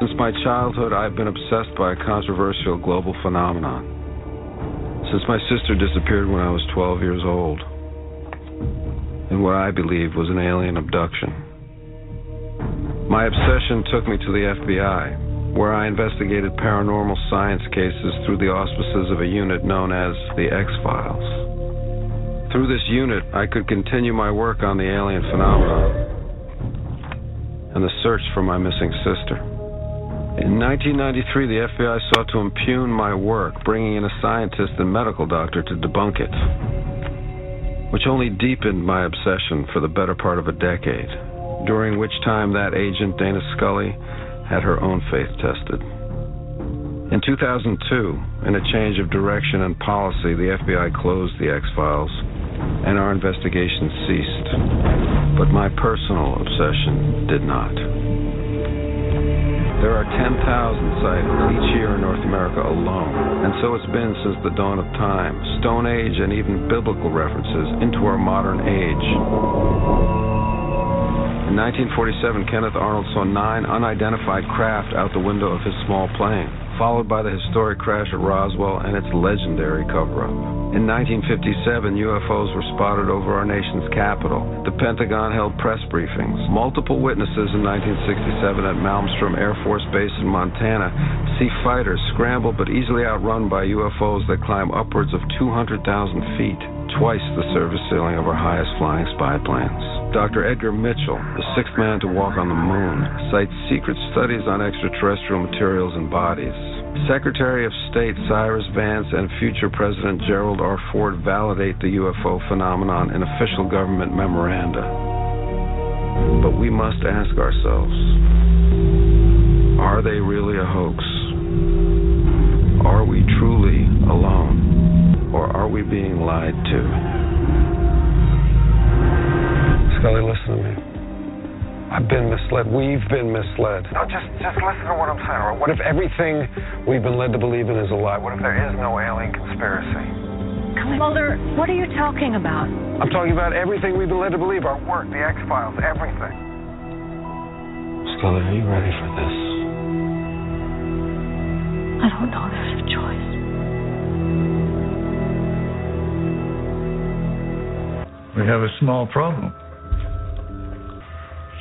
Since my childhood, I've been obsessed by a controversial global phenomenon. Since my sister disappeared when I was 12 years old, in what I believe was an alien abduction. My obsession took me to the FBI, where I investigated paranormal science cases through the auspices of a unit known as the XFiles. Through this unit, I could continue my work on the alien phenomenon and the search for my missing sister. In 1993, the FBI sought to impugn my work, bringing in a scientist and medical doctor to debunk it, which only deepened my obsession for the better part of a decade, during which time that agent, Dana Scully, had her own faith tested. In 2002, in a change of direction and policy, the FBI closed the X-Files, and our investigation ceased. But my personal obsession did not. There are 10,000 sightings each year in North America alone, and so it's been since the dawn of time, Stone Age, and even biblical references into our modern age. In 1947, Kenneth Arnold saw 9 unidentified craft out the window of his small plane, followed by the historic crash at Roswell and its legendary cover-up. In 1957, UFOs were spotted over our nation's capital. The Pentagon held press briefings. Multiple witnesses in 1967 at Malmstrom Air Force Base in Montana see fighters scramble but easily outrun by UFOs that climb upwards of 200,000 feet, twice the service ceiling of our highest flying spy planes. Dr. Edgar Mitchell, the 6th man to walk on the moon, cites secret studies on extraterrestrial materials and bodies. Secretary of State Cyrus Vance and future President Gerald R. Ford validate the UFO phenomenon in official government memoranda. But we must ask ourselves, are they really a hoax? Are we truly alone? Or are we being lied to? Scully, listen to me. I've been misled. We've been misled. No, just listen to what I'm saying. Right? What if everything we've been led to believe in is a lie? What if there is no alien conspiracy? Mulder, what are you talking about? I'm talking about everything we've been led to believe. Our work, the X-Files, everything. Scully, are you ready for this? I don't know. There's a choice. We have a small problem.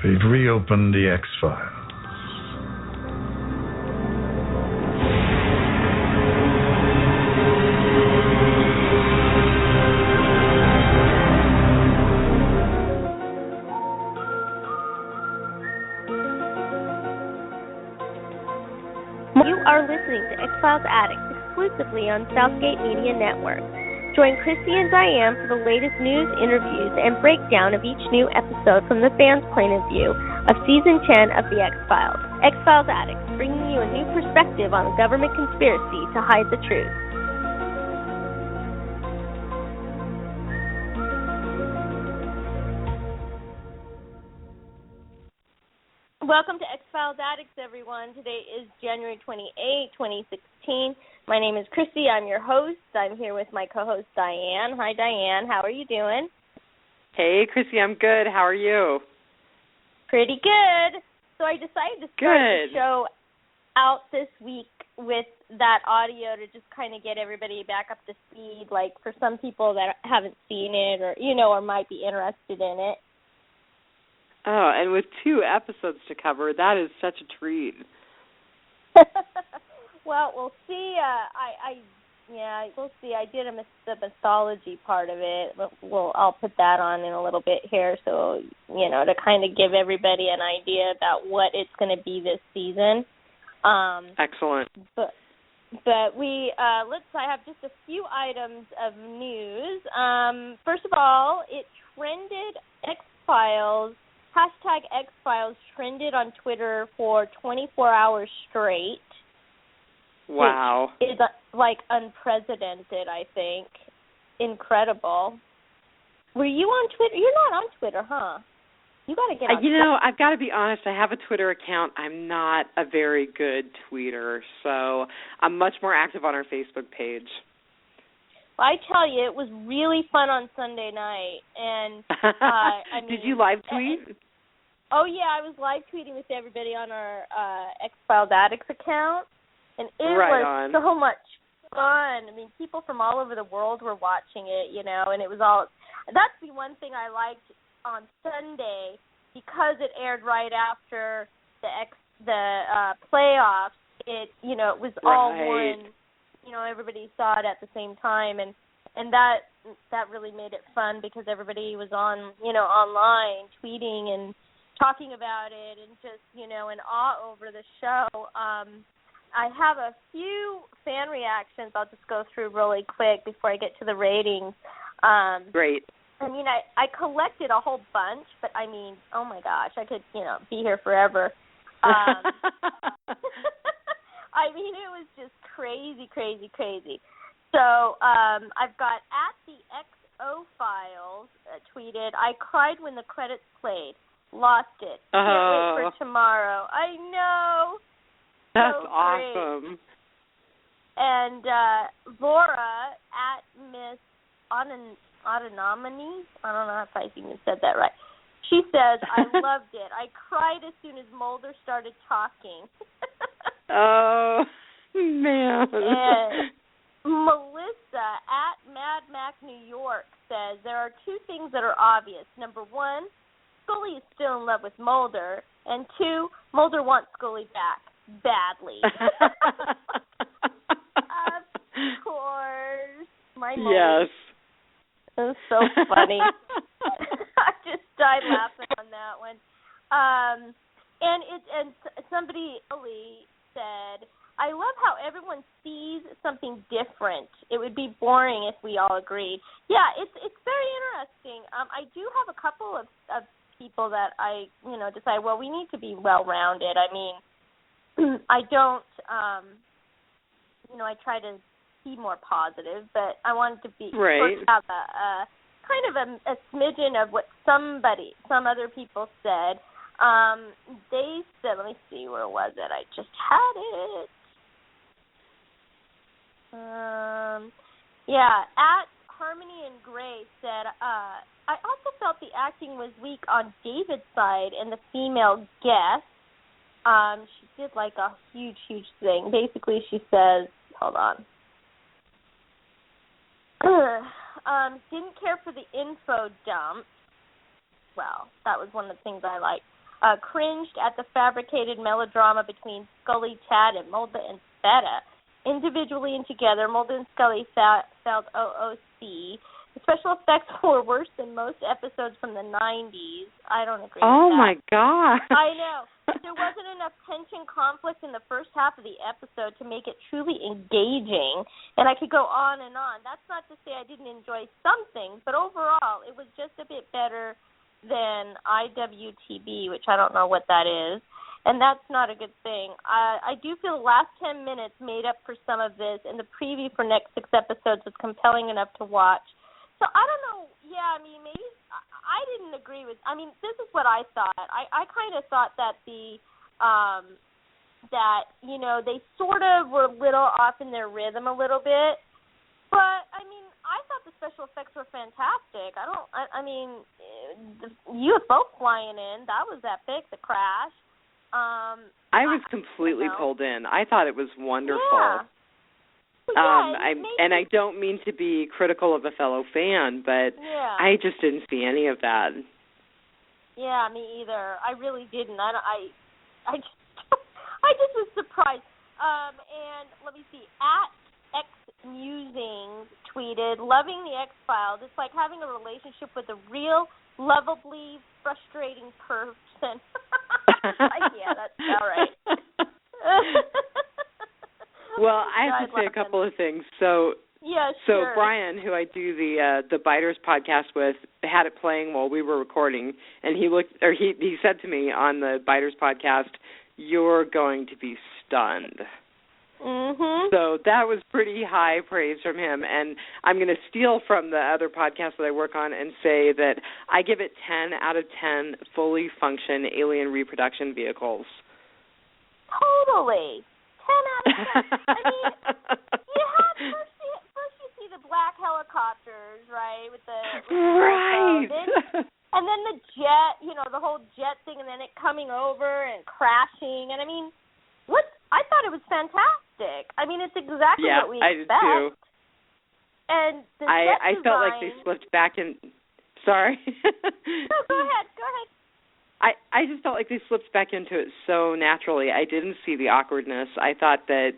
They've reopened the X-Files. You are listening to XFiles Addicts exclusively on Southgate Media Network. Join Christy and Dianne for the latest news, interviews, and breakdown of each new episode from the fans' point of view of Season 10 of The X-Files. X-Files Addicts, bringing you a new perspective on the government conspiracy to hide the truth. Welcome to X-Files Addicts, everyone. Today is January 28, 2016. My name is Christy. I'm your host. I'm here with my co-host, Dianne. Hi, Dianne. How are you doing? Hey, Christy. I'm good. How are you? Pretty good. So I decided to start the show out this week with that audio to just kind of get everybody back up to speed, like for some people that haven't seen it or, or might be interested in it. Oh, and with 2 episodes to cover, that is such a treat. Well, we'll see. We'll see. I did the mythology part of it. I'll put that on in a little bit here, so to kind of give everybody an idea about what it's going to be this season. Excellent. But we I have just a few items of news. First of all, it trended X-Files. Hashtag X-Files trended on Twitter for 24 hours straight. Wow. Which is, unprecedented, I think. Incredible. Were you on Twitter? You're not on Twitter, huh? You got to get on Twitter. I've got to be honest. I have a Twitter account. I'm not a very good tweeter, so I'm much more active on our Facebook page. Well, I tell you, it was really fun on Sunday night, and Did you live tweet? Oh, yeah, I was live tweeting with everybody on our XFiles Addicts account, and it was so much fun. I mean, people from all over the world were watching it, you know, and it was all – that's the one thing I liked on Sunday, because it aired right after the playoffs. It, you know, it was all one, you know, everybody saw it at the same time, and that really made it fun because everybody was on, you know, online tweeting and talking about it and just, you know, in awe over the show. I have a few fan reactions I'll just go through really quick before I get to the ratings. Great. I mean, I collected a whole bunch, but I mean, oh my gosh, I could, you know, be here forever. I mean, it was just crazy. So I've got at the XFiles tweeted, I cried when the credits played. Lost it. Can't wait for tomorrow. I know. That's so awesome. And Laura at Miss Autonomy, I don't know if I even said that right. She says, I loved it. I cried as soon as Mulder started talking. Oh, man. And Melissa at Mad Mac New York says, there are two things that are obvious. Number one, Scully is still in love with Mulder, and two, Mulder wants Scully back badly. Of course, my Mulder. Yes, it was so funny. I just died laughing on that one. And somebody said, I love how everyone sees something different. It would be boring if we all agreed. Yeah, it's very interesting. I do have a couple of people that I, you know, decide, well, we need to be well-rounded. I mean, I don't, you know, I try to be more positive, but I wanted to be sort of have a kind of a smidgen of what some other people said. They said, let me see, where was it? I just had it. At Harmony and Gray said, I also felt the acting was weak on David's side and the female guest. She did like a huge thing. Basically, she says, hold on. Didn't care for the info dump. Well, that was one of the things I liked. Cringed at the fabricated melodrama between Scully, Chad, and Mulder and Bethana. Individually and together, Mulder and Scully felt OOC. The special effects were worse than most episodes from the 90s. I don't agree with that. Oh, my God. I know. There wasn't enough tension conflict in the first half of the episode to make it truly engaging, and I could go on and on. That's not to say I didn't enjoy some things, but overall, it was just a bit better than IWTB, which I don't know what that is, and that's not a good thing. I do feel the last 10 minutes made up for some of this, and the preview for next 6 episodes was compelling enough to watch. So I don't know. Yeah, I mean, maybe I didn't agree with. I mean, this is what I thought. I kind of thought that that you know, they sort of were a little off in their rhythm a little bit. But I mean, I thought the special effects were fantastic. I mean, the UFO flying in, that was epic. The crash. I was completely pulled in. I thought it was wonderful. Yeah. I don't mean to be critical of a fellow fan, but I just didn't see any of that. Yeah, me either. I really didn't. I just was surprised. And let me see. At XMusings tweeted, "Loving the X-Files. It's like having a relationship with a real, lovably frustrating person." Yeah, that's all right. Well, I have to say a couple of things. So Brian, who I do the Biters podcast with, had it playing while we were recording, and he said to me on the Biters podcast, "You're going to be stunned." Mm-hmm. So that was pretty high praise from him, and I'm going to steal from the other podcast that I work on and say that I give it 10 out of 10 fully function alien reproduction vehicles. Totally. 10 out of 10. I mean, you have first you see the black helicopters, right? With the right. And then the jet, the whole jet thing, and then it coming over and crashing. And I mean, I thought it was fantastic. I mean, it's exactly what we expect. Yeah, I did too. And the I set felt like they slipped back in. Sorry. No, go ahead. I just felt like they slipped back into it so naturally. I didn't see the awkwardness. I thought that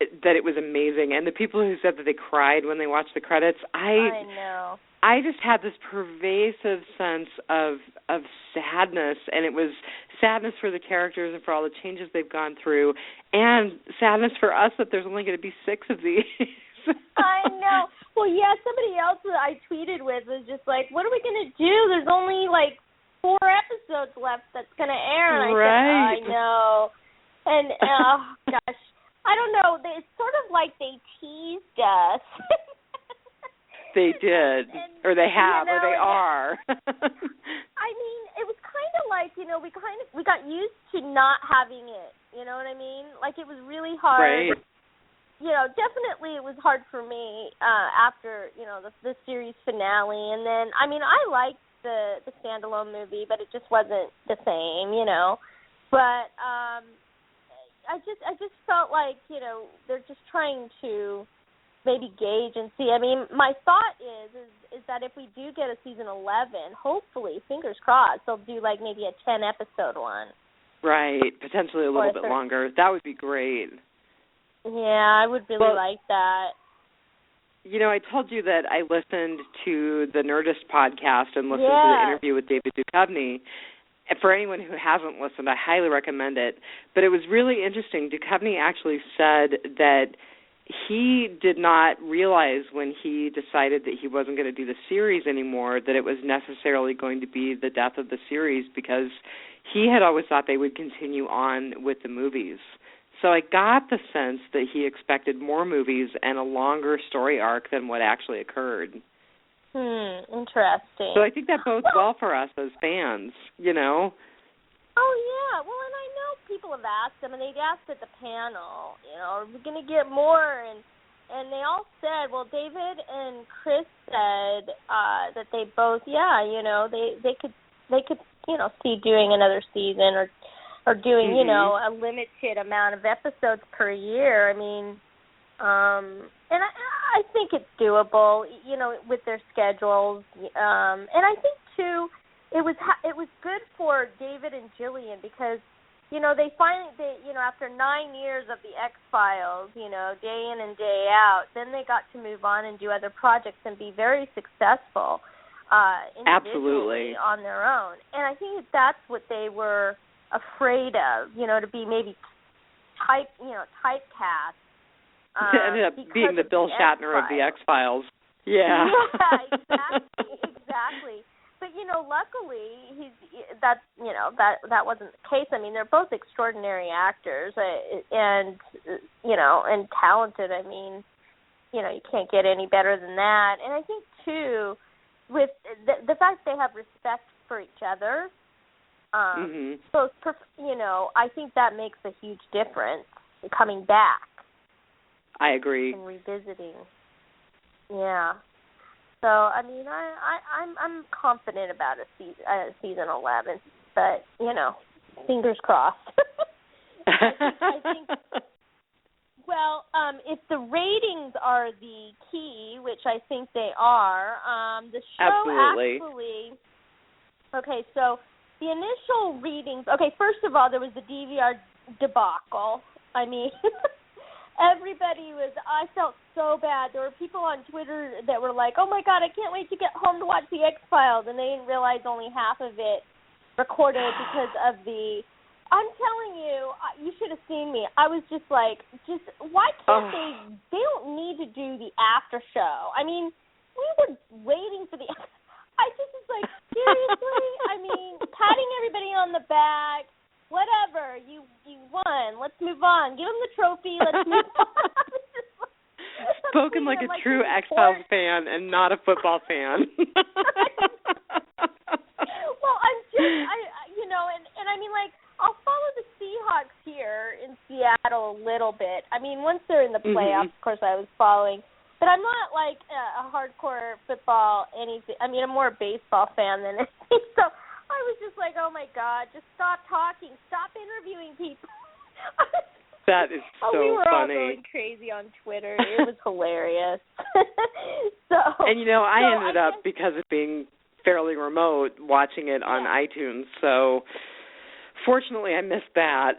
it was amazing. And the people who said that they cried when they watched the credits, I know. I just had this pervasive sense of sadness, and it was sadness for the characters and for all the changes they've gone through, and sadness for us that there's only going to be 6 of these. I know. Well, yeah, somebody else that I tweeted with was just like, what are we going to do? There's only, 4 episodes left that's going to air. And I said, I know. And, gosh, I don't know. It's sort of like they teased us. They did. Or they have, or they are. I mean, it was kind of like, we got used to not having it. You know what I mean? Like, it was really hard. Right. Definitely it was hard for me after, the series finale. And then, I mean, I liked the standalone movie, but it just wasn't the same, But I just felt like, they're just trying to maybe gauge and see. I mean, my thought is that if we do get a season 11, hopefully, fingers crossed, they'll do maybe a 10-episode one. Right, potentially a little bit longer. That would be great. Yeah, I would really like that. I told you that I listened to the Nerdist podcast and listened to the interview with David Duchovny. And for anyone who hasn't listened, I highly recommend it. But it was really interesting. Duchovny actually said that he did not realize when he decided that he wasn't going to do the series anymore that it was necessarily going to be the death of the series, because he had always thought they would continue on with the movies. So I got the sense that he expected more movies and a longer story arc than what actually occurred. Interesting. So I think that bodes well for us as fans, Oh, yeah. Well, and I know people have asked them, and they've asked at the panel, are we going to get more? And they all said, well, David and Chris said that they both, they could see doing another season or doing, a limited amount of episodes per year. I mean, and I think it's doable, with their schedules. And I think, too, it was good for David and Jillian because, they finally, after 9 years of the XFiles, day in and day out, then they got to move on and do other projects and be very successful individually on their own. And I think that's what they were afraid of, to be maybe typecast. Ended up being the Bill Shatner of the X-Files. Yeah. Exactly. But luckily that wasn't the case. I mean, they're both extraordinary actors, and talented. I mean, you can't get any better than that. And I think too, with the fact they have respect for each other, both, I think that makes a huge difference coming back. I agree. And revisiting. Yeah. So I mean, I'm confident about season 11, but fingers crossed. I think. Well, if the ratings are the key, which I think they are, the show actually. Okay, so the initial readings. Okay, first of all, there was the DVR debacle. I mean. Everybody I felt so bad. There were people on Twitter that were like, oh, my God, I can't wait to get home to watch the X-Files. And they didn't realize only half of it recorded because of I'm telling you, you should have seen me. I was just like, why can't they don't need to do the after show. I mean, we were waiting for I just was like, seriously? I mean, patting everybody on the back. Whatever, you won. Let's move on. Give them the trophy. Let's move on. Spoken like a true X-Files fan and not a football fan. Well, I'm just, and I mean, I'll follow the Seahawks here in Seattle a little bit. I mean, once they're in the playoffs, of course, I was following. But I'm not like a hardcore football anything. I mean, I'm more a baseball fan than anything. So I was just like, oh my God, just stop talking, stop interviewing people. That is so funny. We were all going crazy on Twitter. It was hilarious. And I ended up, because of being fairly remote, watching it on iTunes. So fortunately, I missed that.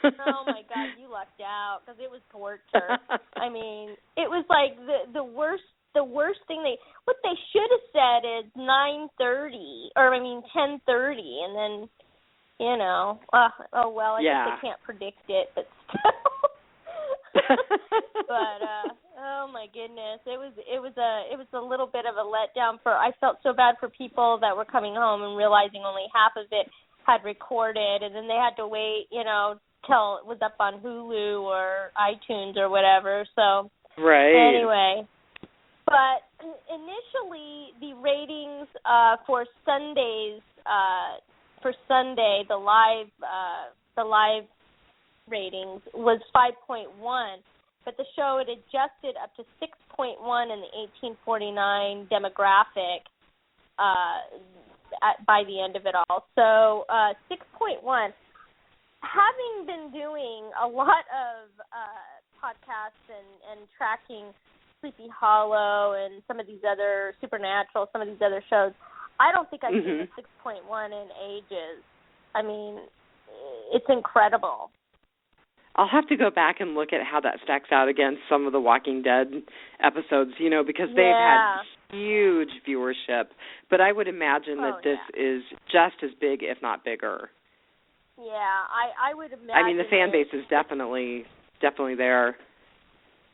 Oh my God, you lucked out because it was torture. I mean, it was like the worst thing what they should have said is 9:30 or 10:30, and then oh well, I guess they can't predict it, but still. But oh my goodness, it was a little bit of a letdown. I felt so bad for people that were coming home and realizing only half of it had recorded, and then they had to wait, till it was up on Hulu or iTunes or whatever. So anyway, but initially the ratings for Sunday, the live ratings was 5.1, but the show had adjusted up to 6.1 in the 1849 demographic by the end of it all. So 6.1. Having been doing a lot of podcasts and tracking Sleepy Hollow and some of these other Supernatural, some of these other shows, I don't think I've seen a 6.1 in ages. I mean, it's incredible. I'll have to go back and look at how that stacks out against some of the Walking Dead episodes, because they've had huge viewership. But I would imagine that this is just as big, if not bigger. Yeah, I would imagine. I mean, the fan base is definitely there.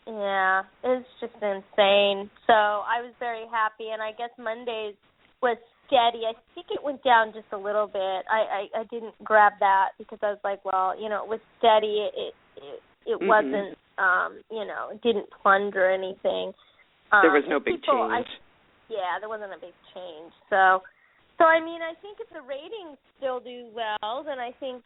Yeah, it's just insane. So I was very happy, and I guess Mondays was steady. I think it went down just a little bit. I didn't grab that because I was like, well, it was steady. It wasn't, it didn't plunge or anything. There was no big change. There wasn't a big change. So I mean, I think if the ratings still do well, then I think,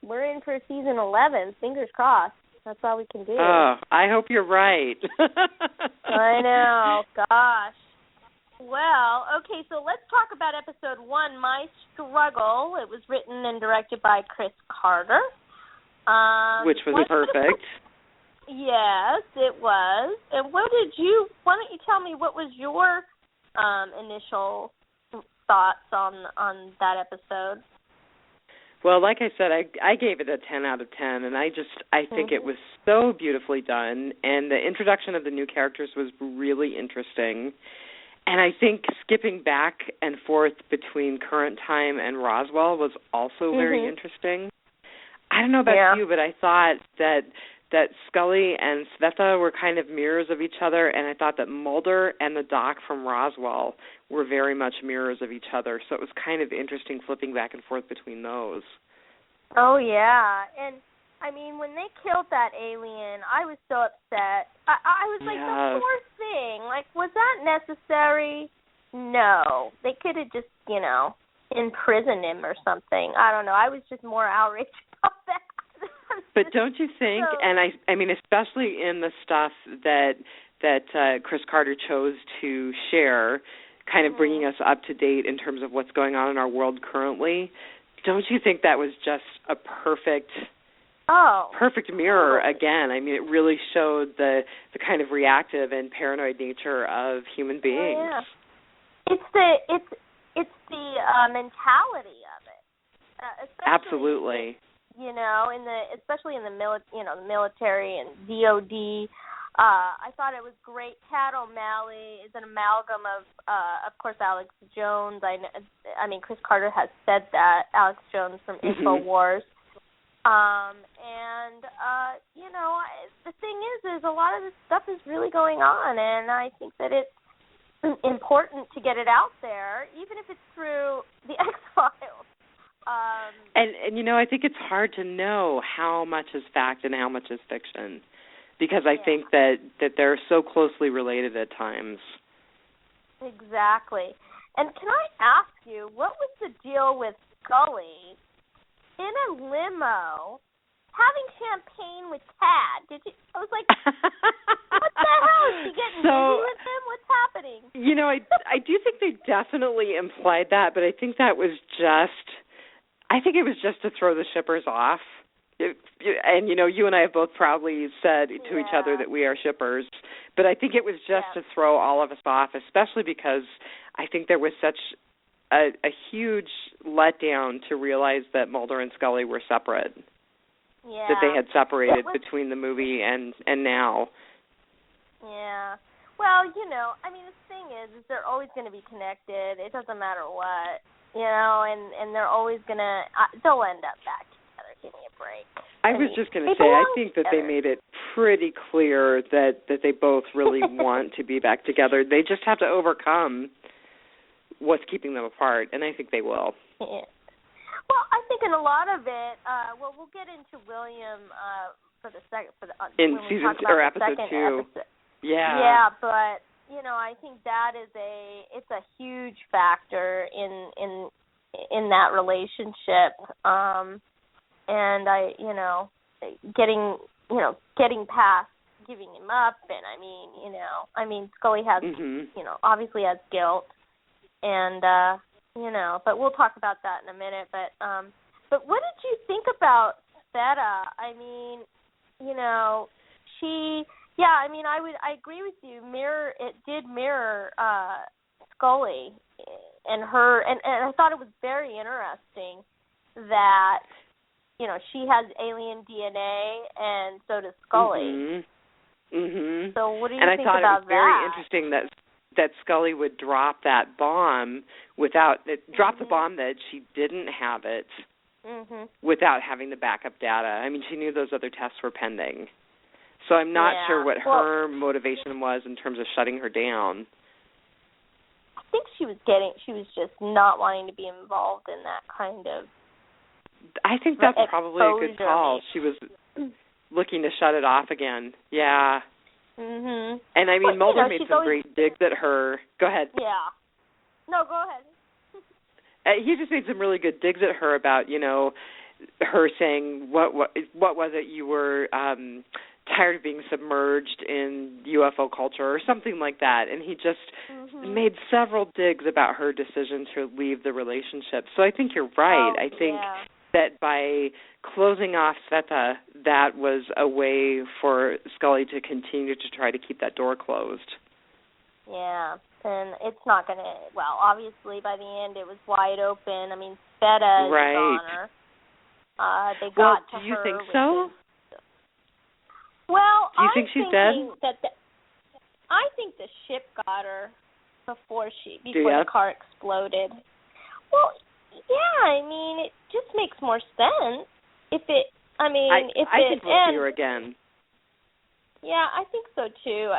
we're in for season 11. Fingers crossed. That's all we can do. Oh, I hope you're right. I know. Gosh. Well, okay, so let's talk about episode 1, My Struggle. It was written and directed by Chris Carter. Which was perfect. Yes, it was. And why don't you tell me what was your initial thoughts on that episode? Well, like I said, I gave it a 10 out of 10, and I think it was so beautifully done, and the introduction of the new characters was really interesting. And I think skipping back and forth between current time and Roswell was also very interesting. I don't know about you, but I thought that Scully and Sveta were kind of mirrors of each other, and I thought that Mulder and the doc from Roswell were very much mirrors of each other. So it was kind of interesting flipping back and forth between those. Oh, yeah. And, I mean, when they killed that alien, I was so upset. I was like, the poor thing. Like, was that necessary? No. They could have just, imprisoned him or something. I don't know. I was just more outraged about that. But don't you think, and I mean, especially in the stuff that Chris Carter chose to share, kind of bringing us up to date in terms of what's going on in our world currently, don't you think that was just a perfect mirror again? I mean, it really showed the kind of reactive and paranoid nature of human beings. Oh, yeah. It's the mentality of it. Absolutely. Especially in the military and DOD. I thought it was great. Tad O'Malley is an amalgam of course, Alex Jones. I mean, Chris Carter has said that. Alex Jones from InfoWars. The thing is a lot of this stuff is really going on, and I think that it's important to get it out there, even if it's through the XFiles. And I think it's hard to know how much is fact and how much is fiction, because I think that they're so closely related at times. Exactly. And can I ask you, what was the deal with Scully in a limo having champagne with Tad? I was like, what hell? Is she getting busy with him? What's happening? You know, I do think they definitely implied that, but I think it was just to throw the shippers off. And, you know, you and I have both proudly said to each other that we are shippers, but I think it was just to throw all of us off, especially because I think there was such a huge letdown to realize that Mulder and Scully were separate, that they had separated between the movie and now. Yeah. Well, you know, I mean, the thing is they're always going to be connected. It doesn't matter what, you know, and they're always going to, they'll end up back together. Give me a break. I was just going to say, I think that they made it pretty clear that they both really want to be back together. They just have to overcome what's keeping them apart, and I think they will. Yeah. Well, I think in a lot of it, we'll get into William in season or episode 2. Yeah. Yeah, but you know, I think that is it's a huge factor in that relationship. And I, you know, getting past giving him up, and Scully has, you know, obviously has guilt, and you know, but we'll talk about that in a minute. But what did you think about Bethana? I mean, you know, I agree with you. It did mirror Scully and her, and I thought it was very interesting that, you know, she has alien DNA, and so does Scully. So what do you think about that? And I thought it was very interesting that Scully would drop that bomb drop the bomb that she didn't have it without having the backup data. I mean, she knew those other tests were pending. So I'm not sure what her motivation was in terms of shutting her down. I think she was just not wanting to be involved in that kind of. I think that's probably a good call. She was looking to shut it off again. Yeah. And I mean, Mulder made some great digs at her. Go ahead. Yeah. No, go ahead. He just made some really good digs at her about, you know, her saying what was it, you were tired of being submerged in UFO culture or something like that, and he just made several digs about her decision to leave the relationship. So I think you're right. I think that by closing off Sveta, that was a way for Scully to continue to try to keep that door closed. Yeah, and it's not going to, well, obviously by the end it was wide open. I mean, Sveta is an honor. They got to her. Do you think so? Well, do you think she's dead? I think the ship got her before the car exploded. Well, yeah, I mean, it just makes more sense I think we'll see her again. Yeah, I think so too.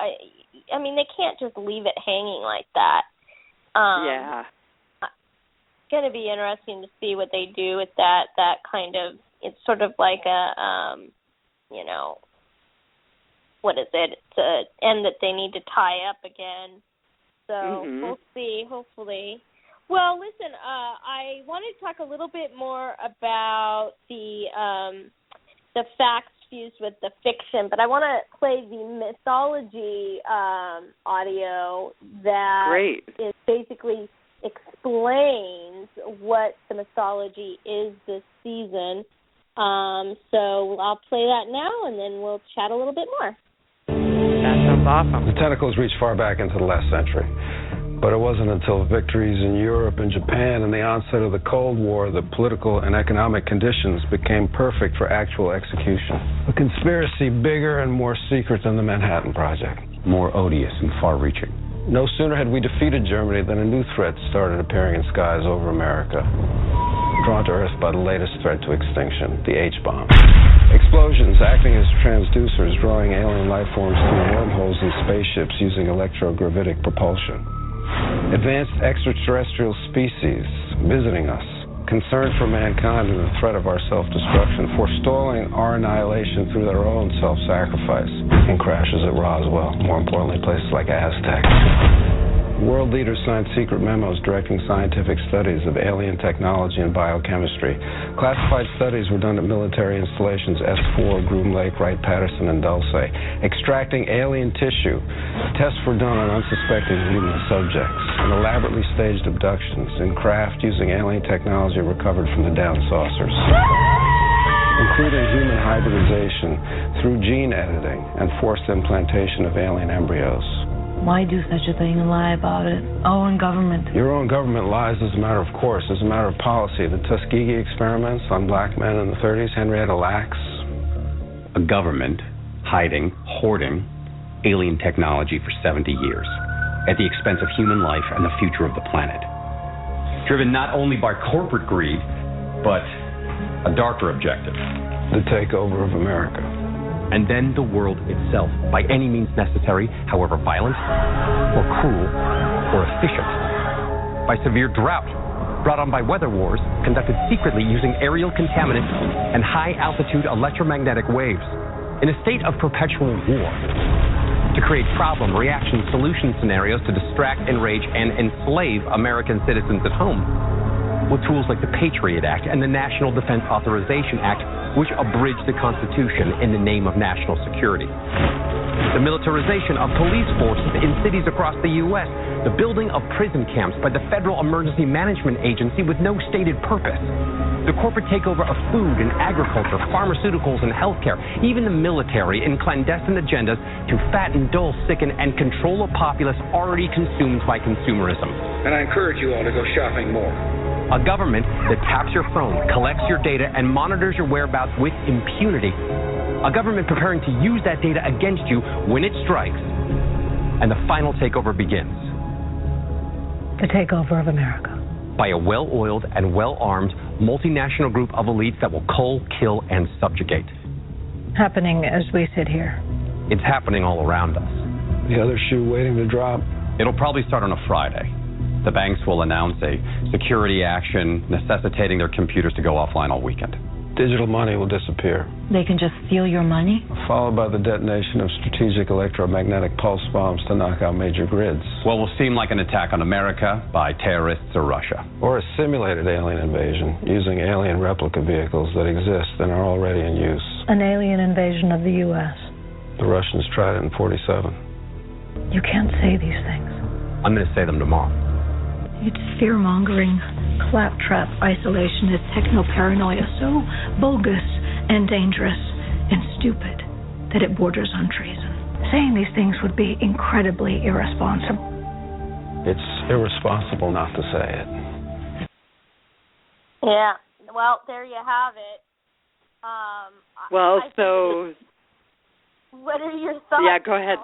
I mean, they can't just leave it hanging like that. It's going to be interesting to see what they do with that kind of. It's sort of like a, you know, what is it? It's an end that they need to tie up again. So we'll see, hopefully. Well, listen, I wanted to talk a little bit more about the facts fused with the fiction, but I want to play the mythology audio that is basically explains what the mythology is this season. So I'll play that now, and then we'll chat a little bit more. That sounds awesome. The tentacles reach far back into the last century. But it wasn't until victories in Europe and Japan and the onset of the Cold War that political and economic conditions became perfect for actual execution. A conspiracy bigger and more secret than the Manhattan Project, more odious and far-reaching. No sooner had we defeated Germany than a new threat started appearing in skies over America, drawn to Earth by the latest threat to extinction, the H-bomb. Explosions acting as transducers, drawing alien life forms through wormholes in spaceships using electrogravitic propulsion. Advanced extraterrestrial species visiting us, concerned for mankind and the threat of our self-destruction, forestalling our annihilation through their own self-sacrifice, and crashes at Roswell, more importantly, places like Aztec. World leaders signed secret memos directing scientific studies of alien technology and biochemistry. Classified studies were done at military installations S4, Groom Lake, Wright-Patterson, and Dulce. Extracting alien tissue. Tests were done on unsuspecting human subjects. And elaborately staged abductions in craft using alien technology recovered from the down saucers, including human hybridization through gene editing and forced implantation of alien embryos. Why do such a thing and lie about it? Our own government. Your own government lies as a matter of course, as a matter of policy. The Tuskegee experiments on black men in the 30s, Henrietta Lacks. A government hiding, hoarding alien technology for 70 years at the expense of human life and the future of the planet. Driven not only by corporate greed, but a darker objective. The takeover of America. And then the world itself, by any means necessary, however violent, or cruel, or efficient. By severe drought, brought on by weather wars, conducted secretly using aerial contaminants and high-altitude electromagnetic waves, in a state of perpetual war, to create problem, reaction, solution scenarios to distract, enrage, and enslave American citizens at home, with tools like the Patriot Act and the National Defense Authorization Act, which abridge the Constitution in the name of national security. The militarization of police forces in cities across the U.S., the building of prison camps by the Federal Emergency Management Agency with no stated purpose, the corporate takeover of food and agriculture, pharmaceuticals and healthcare, even the military in clandestine agendas to fatten, dull, sicken, and control a populace already consumed by consumerism. And I encourage you all to go shopping more. A government that taps your phone, collects your data, and monitors your whereabouts with impunity. A government preparing to use that data against you when it strikes. And the final takeover begins. The takeover of America. By a well-oiled and well-armed multinational group of elites that will cull, kill, and subjugate. Happening as we sit here. It's happening all around us. The other shoe waiting to drop. It'll probably start on a Friday. The banks will announce a security action necessitating their computers to go offline all weekend. Digital money will disappear. They can just steal your money? Followed by the detonation of strategic electromagnetic pulse bombs to knock out major grids. What will seem like an attack on America by terrorists or Russia. Or a simulated alien invasion using alien replica vehicles that exist and are already in use. An alien invasion of the U.S. The Russians tried it in 1947. You can't say these things. I'm going to say them tomorrow. It's fear-mongering, claptrap isolationist techno-paranoia so bogus and dangerous and stupid that it borders on treason. Saying these things would be incredibly irresponsible. It's irresponsible not to say it. Yeah, well, there you have it. What are your thoughts? Yeah, go ahead.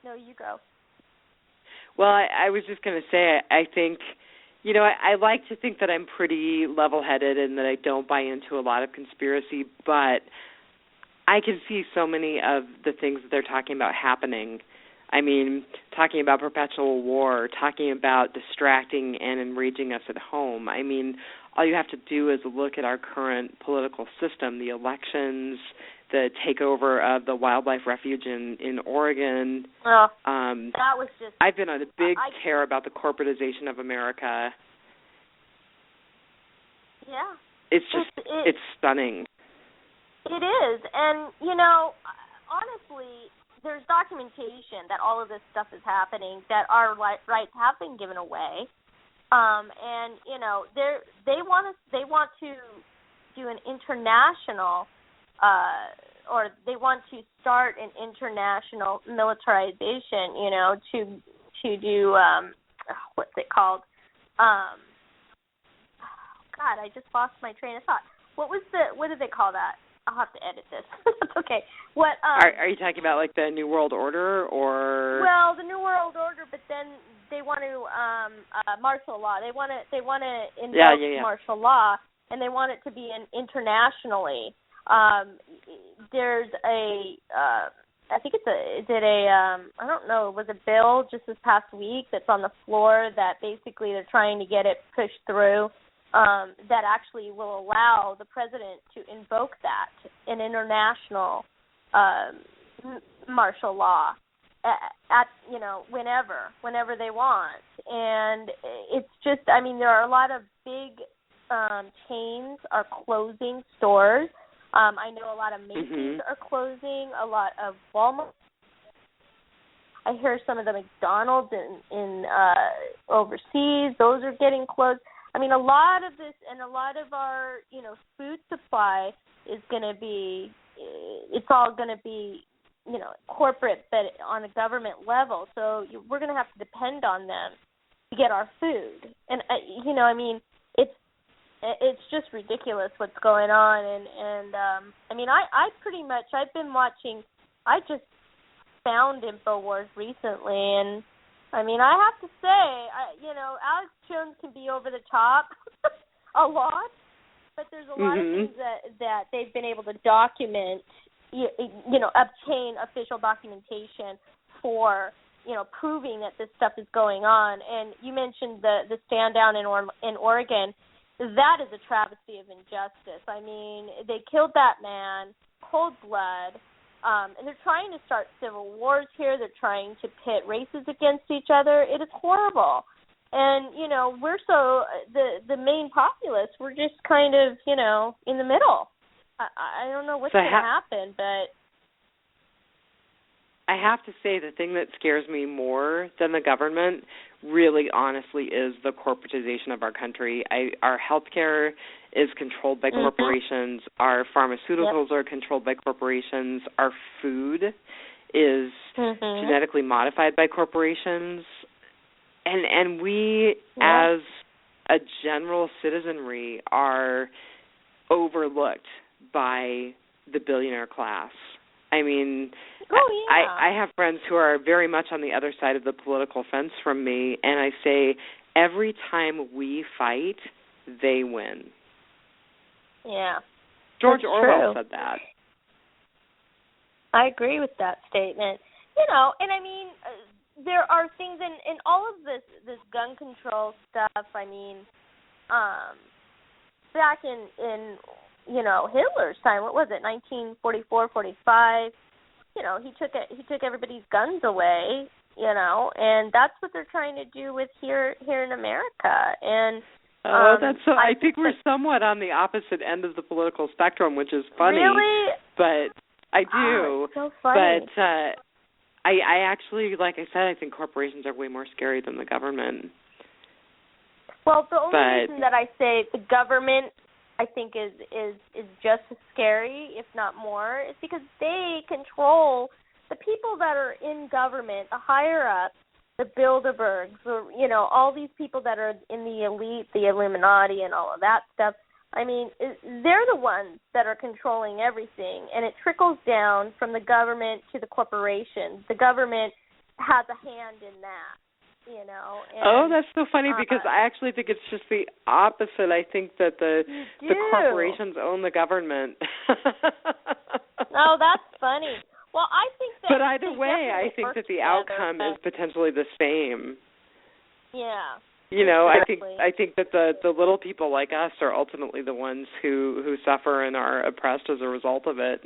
No, you go. Well, I was just going to say, I think, I like to think that I'm pretty level-headed and that I don't buy into a lot of conspiracy, but I can see so many of the things that they're talking about happening. I mean, talking about perpetual war, talking about distracting and enraging us at home. I mean, all you have to do is look at our current political system, the elections, the takeover of the wildlife refuge in Oregon. That was just... I've been on a big tear about the corporatization of America. Yeah. It's just, it's stunning. It is. And, honestly, there's documentation that all of this stuff is happening, that our rights have been given away. And, they want to do an international... or they want to start an international militarization, to do, what's it called? God, I just lost my train of thought. What did they call that? I'll have to edit this. It's okay. What? Are you talking about like the New World Order or? Well, the New World Order, but then they want to martial law. They want to invoke martial law, and they want it to be internationally. There's I think I don't know, it was a bill just this past week that's on the floor that basically they're trying to get it pushed through, that actually will allow the president to invoke that, an international martial law. at whenever they want. And it's just, I mean, there are a lot of big chains are closing stores. I know a lot of Macy's are closing, a lot of Walmart. I hear some of the McDonald's in overseas, those are getting closed. I mean, a lot of this and a lot of our, food supply is going to be, it's all going to be, corporate, but on a government level. So we're going to have to depend on them to get our food. And, I mean, it's just ridiculous what's going on. And I mean, I've been watching, I just found InfoWars recently, and I mean, I have to say, Alex Jones can be over the top a lot, but there's a lot of things that they've been able to document, obtain official documentation for, proving that this stuff is going on. And you mentioned the stand down in Oregon. That is a travesty of injustice. I mean, they killed that man, cold blood. And they're trying to start civil wars here. They're trying to pit races against each other. It is horrible. And, we're the main populace, we're just kind of, in the middle. I don't know what's going to happen, but I have to say the thing that scares me more than the government really honestly is the corporatization of our country. Our healthcare is controlled by corporations. Our pharmaceuticals are controlled by corporations. Our food is genetically modified by corporations. And we, as a general citizenry, are overlooked by the billionaire class. I mean, I have friends who are very much on the other side of the political fence from me, and I say every time we fight, they win. Yeah. George Orwell said that. I agree with that statement. And I mean, there are things in all of this gun control stuff. I mean, back in Hitler's time, what was it, 1944, 45? He took everybody's guns away, and that's what they're trying to do with here in America. And I think we're somewhat on the opposite end of the political spectrum, which is funny. Really? But I do. It's so funny. But I actually, like I said, I think corporations are way more scary than the government. Well, the only reason that I say the government, I think, is just as scary, if not more, is because they control the people that are in government, the higher ups, the Bilderbergs, all these people that are in the elite, the Illuminati, and all of that stuff. I mean, they're the ones that are controlling everything, and it trickles down from the government to the corporations. The government has a hand in that. And, that's so funny because I actually think it's just the opposite. I think that the corporations own the government. Oh, that's funny. Well, I think that. But either way, I think that the outcome is potentially the same. Yeah. Exactly. I think that the little people like us are ultimately the ones who suffer and are oppressed as a result of it.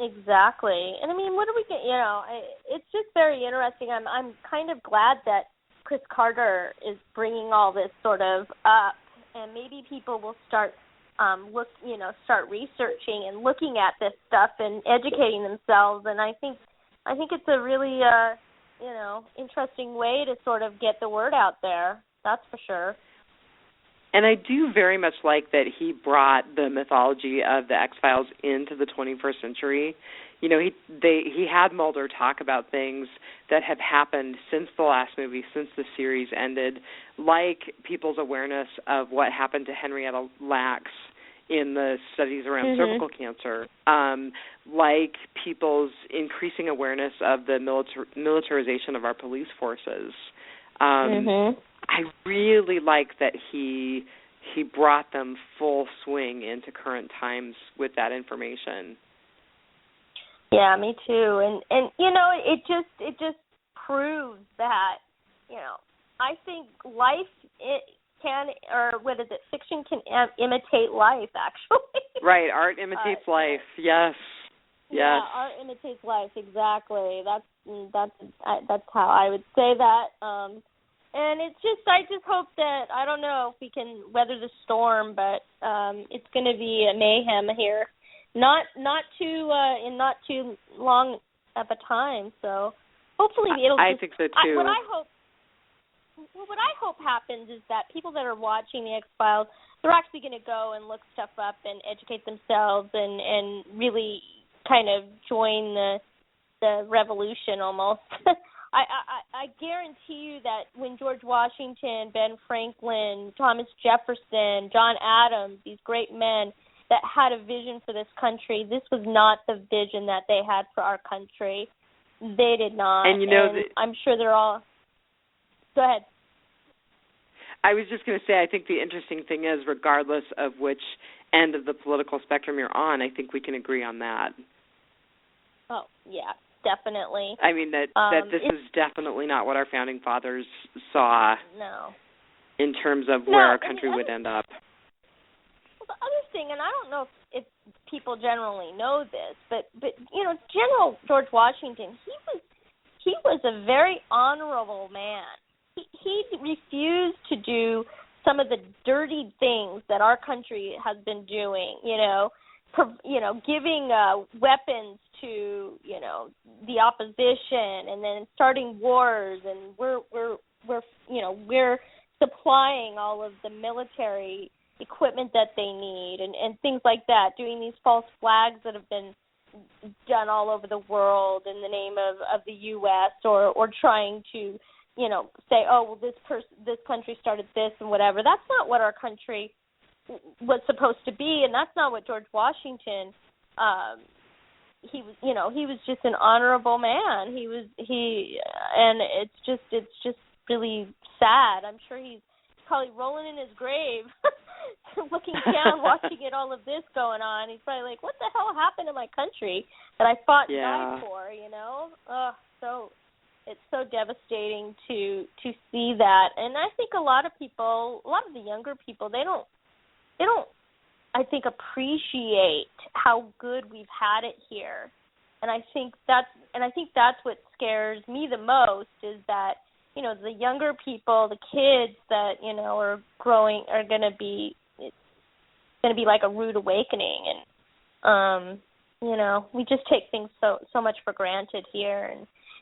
Exactly. And I mean, what do we get? It's just very interesting. I'm kind of glad that Chris Carter is bringing all this sort of up, and maybe people will start start researching and looking at this stuff and educating themselves. And I think it's a really interesting way to sort of get the word out there. That's for sure. And I do very much like that he brought the mythology of the XFiles into the 21st century. He had Mulder talk about things that have happened since the last movie, since the series ended, like people's awareness of what happened to Henrietta Lacks in the studies around cervical cancer, like people's increasing awareness of the militarization of our police forces. I really like that he brought them full swing into current times with that information. Yeah, me too. And it just proves that, I think fiction can imitate life, actually. Right, art imitates life, yes. Yeah, art imitates life. Exactly. That's how I would say that. And I just hope that, I don't know if we can weather the storm, but it's going to be a mayhem here. Not too in not too long of a time. So hopefully it'll. I think so too. What I hope happens is that people that are watching the XFiles, they're actually going to go and look stuff up and educate themselves and really kind of join the revolution almost. I guarantee you that when George Washington, Ben Franklin, Thomas Jefferson, John Adams, these great men that had a vision for this country, this was not the vision that they had for our country. They did not. And I'm sure they're all... Go ahead. I was just going to say, I think the interesting thing is, regardless of which end of the political spectrum you're on, I think we can agree on that. Oh, yeah, definitely. I mean, that this is definitely not what our founding fathers saw. No. In terms of where our country would end up. Well, the other thing, and I don't know if people generally know this, but General George Washington, he was a very honorable man. He refused to do some of the dirty things that our country has been doing, giving weapons to, the opposition, and then starting wars, and we're supplying all of the military equipment that they need and things like that, doing these false flags that have been done all over the world in the name of the U.S. or trying to say, oh, well, this country started this and whatever. That's not what our country was supposed to be, and that's not what George Washington. He was just an honorable man. And it's just really sad. I'm sure he's probably rolling in his grave, looking down, watching all of this going on. He's probably like, what the hell happened to my country that I fought and died for? So. It's so devastating to see that, and I think a lot of the younger people, they don't, I think, appreciate how good we've had it here, and I think that's what scares me the most is that the younger people, the kids that are growing are going to be, it's going to be like a rude awakening, and we just take things so much for granted here,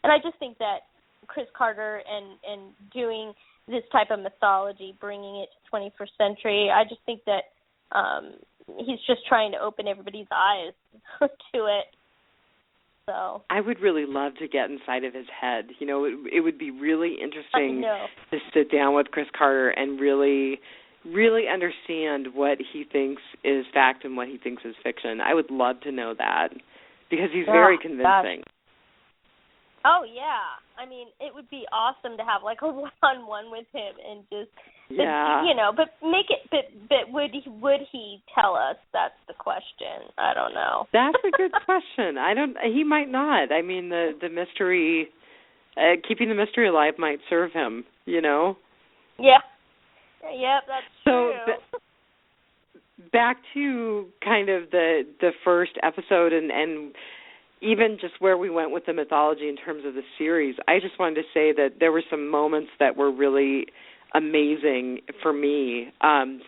and I just think that Chris Carter and doing this type of mythology, bringing it to 21st century, I just think that he's just trying to open everybody's eyes to it. So I would really love to get inside of his head. It would be really interesting to sit down with Chris Carter and really, really understand what he thinks is fact and what he thinks is fiction. I would love to know that because he's very convincing. Gosh. Oh, yeah. I mean, it would be awesome to have like a one-on-one with him and just, but make it. But would he tell us? That's the question. I don't know. That's a good question. He might not. I mean, the mystery, keeping the mystery alive might serve him. Yeah. Yep, that's true. Back to kind of the first episode and even just where we went with the mythology in terms of the series, I just wanted to say that there were some moments that were really amazing for me.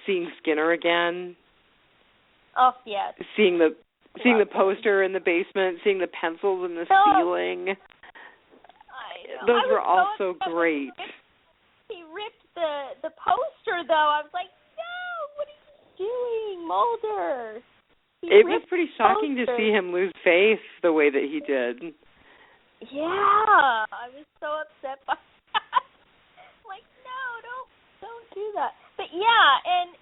Seeing Skinner again. Oh, yes. Seeing the poster in the basement, seeing the pencils in the ceiling. I know. Those were all so great. He ripped the poster, though. I was like, no, what are you doing, Mulder? It was pretty shocking to see him lose faith the way that he did. Yeah, I was so upset by that. Like, no, don't do that. But yeah, and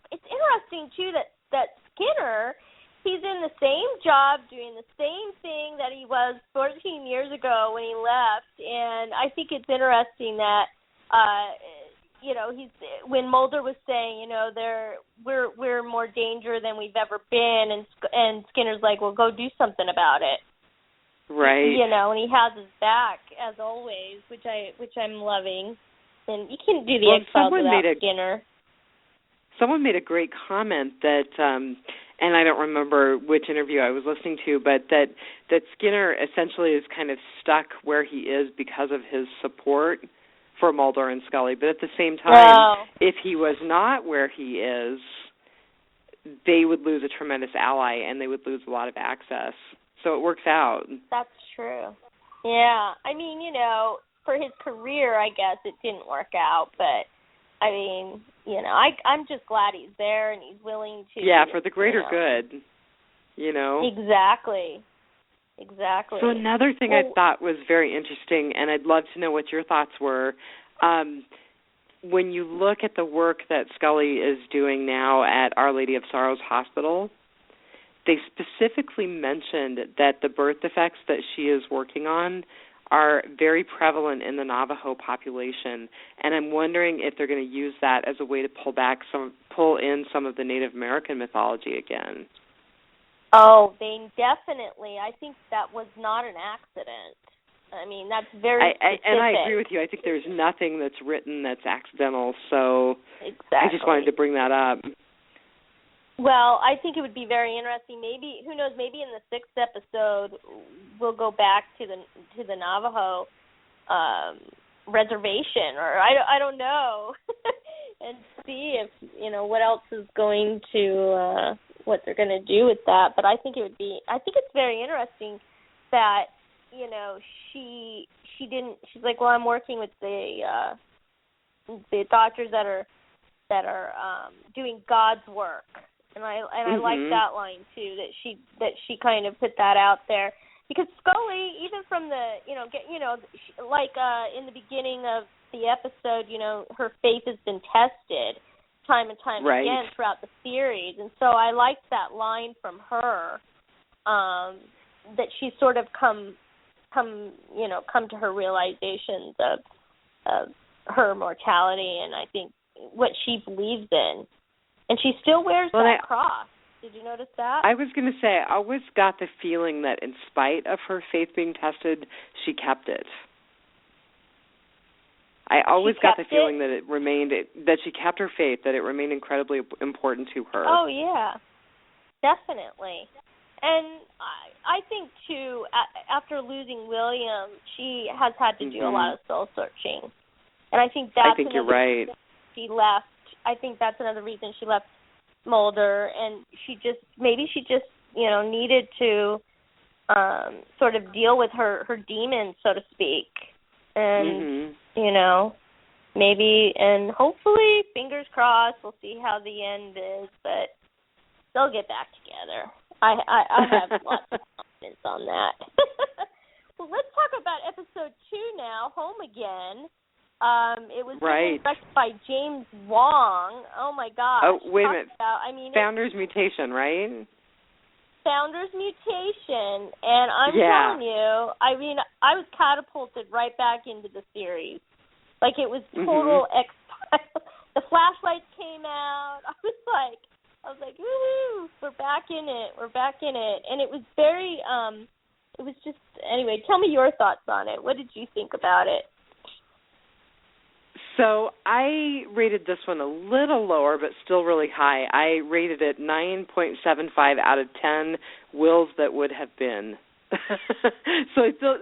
it's interesting too that Skinner, he's in the same job doing the same thing that he was 14 years ago when he left, and I think it's interesting that when Mulder was saying, we're more danger than we've ever been, and Skinner's like, well, go do something about it. Right. And he has his back as always, which I'm loving. And you can't do the X-Files without Skinner. Someone made a great comment that and I don't remember which interview I was listening to, but that Skinner essentially is kind of stuck where he is because of his support for Mulder and Scully. But at the same time, if he was not where he is, they would lose a tremendous ally and they would lose a lot of access. So it works out. That's true. Yeah. I mean, you know, for his career, I guess it didn't work out, but I mean, you know, I'm just glad he's there and he's willing to. Yeah, for the greater good, you know. Exactly. So another thing I thought was very interesting, and I'd love to know what your thoughts were, when you look at the work that Scully is doing now at Our Lady of Sorrows Hospital, they specifically mentioned that the birth defects that she is working on are very prevalent in the Navajo population, and I'm wondering if they're going to use that as a way to pull in some of the Native American mythology again. Oh, they definitely. I think that was not an accident. I mean, that's very specific. And I agree with you. I think there's nothing that's written that's accidental, so exactly. I just wanted to bring that up. Well, I think it would be very interesting. Maybe, who knows, maybe in the 6th episode we'll go back to the Navajo reservation, or I don't know, and see if, you know, what else is going to, what they're going to do with that. But I think it's very interesting that, you know, she's like, well, I'm working with the doctors that are doing God's work. And I like that line too, that she kind of put that out there, because Scully, even from the in the beginning of the episode, you know, her faith has been tested time and time again throughout the series, and so I liked that line from her, that she's sort of come to her realizations of her mortality, and I think what she believes in. And she still wears that cross. Did you notice that? I was going to say, I always got the feeling that in spite of her faith being tested, she kept it. I always got the feeling that she kept her faith, that it remained incredibly important to her. Oh, yeah. Definitely. And I think, too, after losing William, she has had to do a lot of soul searching. And I think that's you're right. She left. I think that's another reason she left Mulder, and she just needed to sort of deal with her demons, so to speak, and you know, maybe, and hopefully, fingers crossed, we'll see how the end is, but they'll get back together. I have lots of confidence on that. Well, let's talk about episode 2 now, Home Again. It was directed by James Wong. Oh, my gosh. Oh, wait a minute. Founder's Mutation, right? Founder's Mutation. And I'm telling you, I mean, I was catapulted right back into the series. Like, it was total XFiles. The flashlights came out. I was like, woo-hoo, we're back in it. And it was very, it was just, anyway, tell me your thoughts on it. What did you think about it? So I rated this one a little lower, but still really high. I rated it 9.75 out of 10 wills that would have been. So I still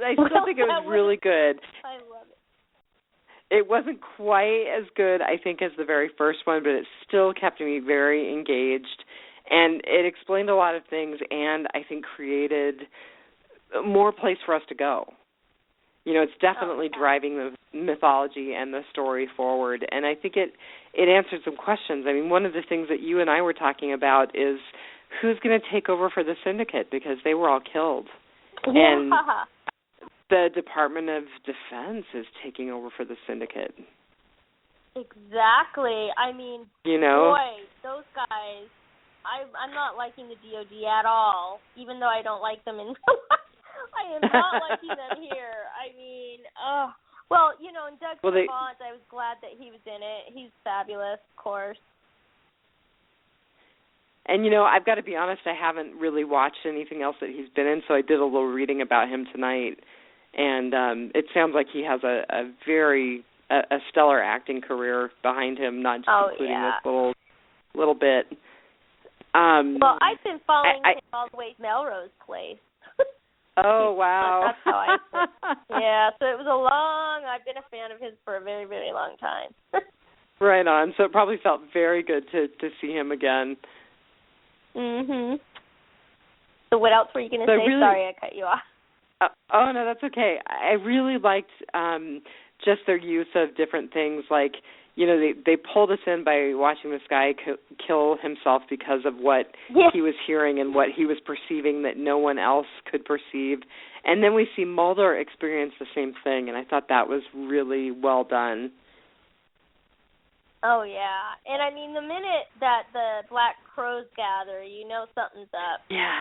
think it was really good. I love it. It wasn't quite as good, I think, as the very first one, but it still kept me very engaged. And it explained a lot of things and I think created more place for us to go. You know, it's definitely driving the mythology and the story forward, and I think it answered some questions. I mean, one of the things that you and I were talking about is who's going to take over for the Syndicate, because they were all killed. Yeah. And the Department of Defense is taking over for the Syndicate. Exactly. I mean, you know, boy, those guys, I'm not liking the DOD at all, even though I don't like them in real life. I am not liking them here. I mean, well, you know, and Doug Savant, I was glad that he was in it. He's fabulous, of course. And, you know, I've got to be honest, I haven't really watched anything else that he's been in, so I did a little reading about him tonight. And it sounds like he has a very stellar acting career behind him, not just including this little bit. Well, I've been following him all the way to Melrose Place. Oh, wow. That's how I feel. Yeah, so it was I've been a fan of his for a very, very long time. Right on. So it probably felt very good to see him again. Mhm. So what else were you going to say? Really, sorry, I cut you off. Oh, no, that's okay. I really liked just their use of different things. Like, you know, they pulled us in by watching this guy kill himself because of what he was hearing and what he was perceiving that no one else could perceive. And then we see Mulder experience the same thing, and I thought that was really well done. Oh, yeah. And, I mean, the minute that the Black Crows gather, you know something's up. Yeah.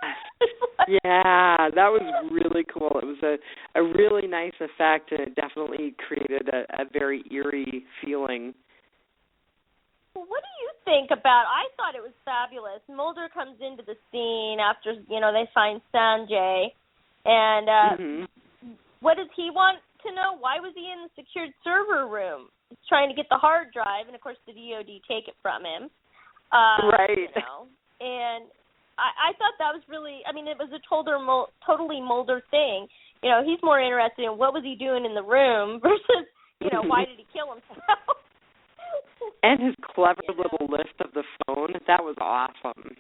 Yeah, that was really cool. It was a really nice effect, and it definitely created a very eerie feeling. Well, what do you think about, I thought it was fabulous. Mulder comes into the scene after, you know, they find Sanjay, and what does he want to know? Why was he in the secured server room? He's trying to get the hard drive, and, of course, the DOD take it from him. Right. You know, and I thought that was really, I mean, it was a totally Mulder thing. You know, he's more interested in what was he doing in the room versus, you know, why did he kill himself? And his clever little list of the phone, that was awesome.